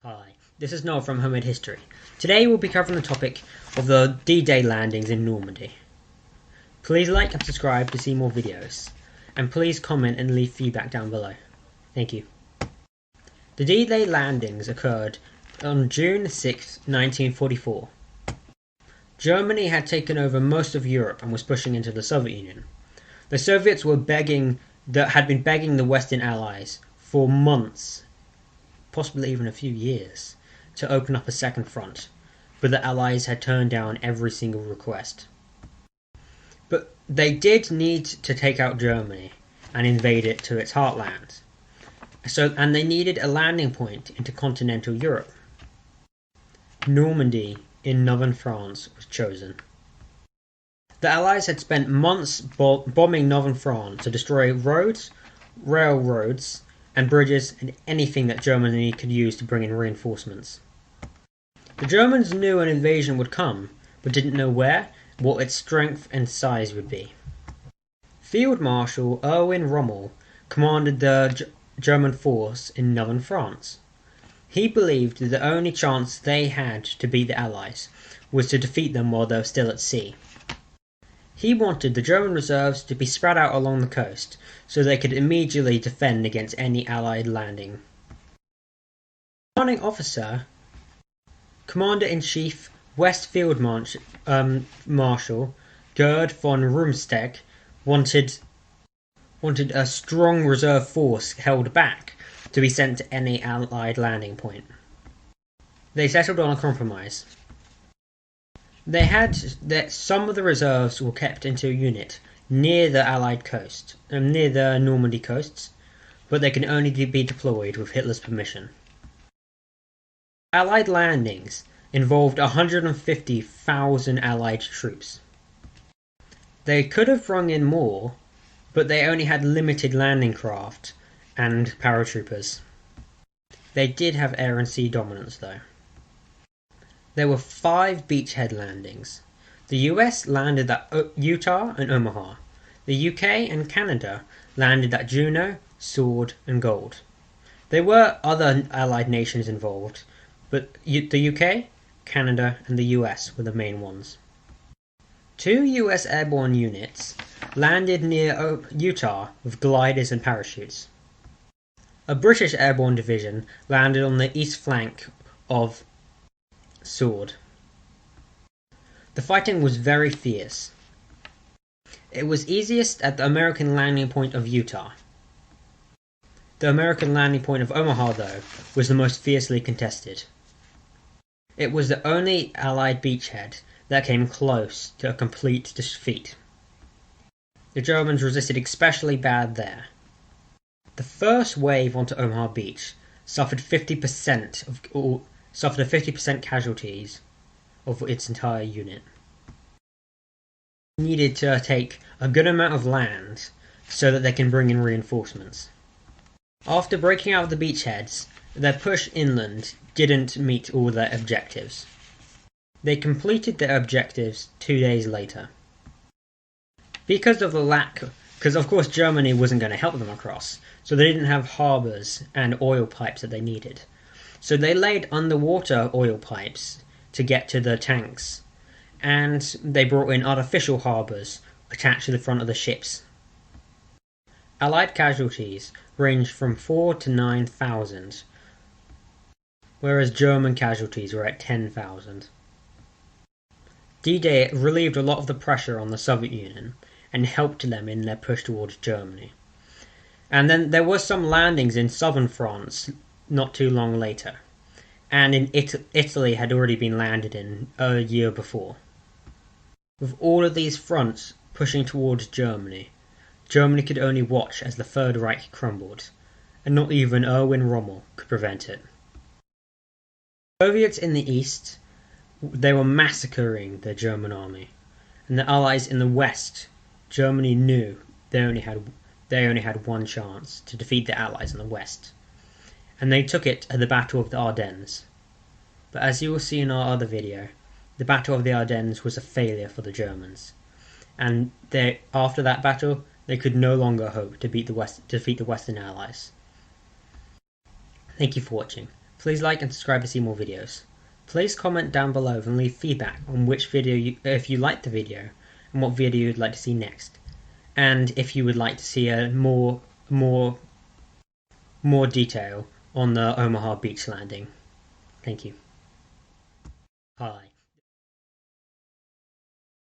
Hi, this is Noah from Homemade History. Today we'll be covering the topic of the D-Day landings in Normandy. Please like and subscribe to see more videos, and please comment and leave feedback down below. Thank you. The D-Day landings occurred on June 6, 1944. Germany had taken over most of Europe and was pushing into the Soviet Union. The Soviets had been begging the Western Allies for months, possibly even a few years, to open up a second front, but the Allies had turned down every single request. But they did need to take out Germany and invade it to its heartland, and they needed a landing point into continental Europe. Normandy in northern France was chosen. The Allies had spent months bombing northern France to destroy roads, railroads, and bridges, and anything that Germany could use to bring in reinforcements. The Germans knew an invasion would come, but didn't know where, what its strength and size would be. Field Marshal Erwin Rommel commanded the German force in northern France. He believed that the only chance they had to beat the Allies was to defeat them while they were still at sea. He wanted the German reserves to be spread out along the coast, so they could immediately defend against any Allied landing. Commanding officer, Commander-in-Chief West Field Marshal Gerd von Rundstedt wanted a strong reserve force held back to be sent to any Allied landing point. They settled on a compromise. They had that some of the reserves were kept into a unit near the Allied coast, near the Normandy coasts, but they can only be deployed with Hitler's permission. Allied landings involved 150,000 Allied troops. They could have brought in more, but they only had limited landing craft and paratroopers. They did have air and sea dominance though. There were 5 beachhead landings. The US landed at Utah and Omaha. The UK and Canada landed at Juneau, Sword, and Gold. There were other Allied nations involved, but the UK, Canada, and the US were the main ones. 2 US airborne units landed near Utah with gliders and parachutes. A British airborne division landed on the east flank of Sword. The fighting was very fierce. It was easiest at the American landing point of Utah. The American landing point of Omaha, though, was the most fiercely contested. It was the only Allied beachhead that came close to a complete defeat. The Germans resisted especially bad there. The first wave onto Omaha Beach suffered 50% casualties of its entire unit. They needed to take a good amount of land so that they can bring in reinforcements. After breaking out of the beachheads, their push inland didn't meet all their objectives. They completed their objectives 2 days later. Because of course Germany wasn't going to help them across, so they didn't have harbours and oil pipes that they needed. So they laid underwater oil pipes to get to the tanks, and they brought in artificial harbours attached to the front of the ships. Allied casualties ranged from 4,000 to 9,000, whereas German casualties were at 10,000. D-Day relieved a lot of the pressure on the Soviet Union and helped them in their push towards Germany. And then there were some landings in southern France not too long later, and in Italy had already been landed in a year before. With all of these fronts pushing towards Germany, Germany could only watch as the Third Reich crumbled, and not even Erwin Rommel could prevent it. Soviets in the east, they were massacring the German army, and the Allies in the west, Germany knew they only had one chance to defeat the Allies in the west, and they took it at the Battle of the Ardennes. But as you will see in our other video, the Battle of the Ardennes was a failure for the Germans, and after that battle they could no longer hope to defeat the Western Allies. Thank you for watching. Please like and subscribe to see more videos. Please comment down below and leave feedback on which video if you liked the video and what video you'd like to see next, and if you would like to see a more detail on the Omaha beach landing. Thank you. Bye.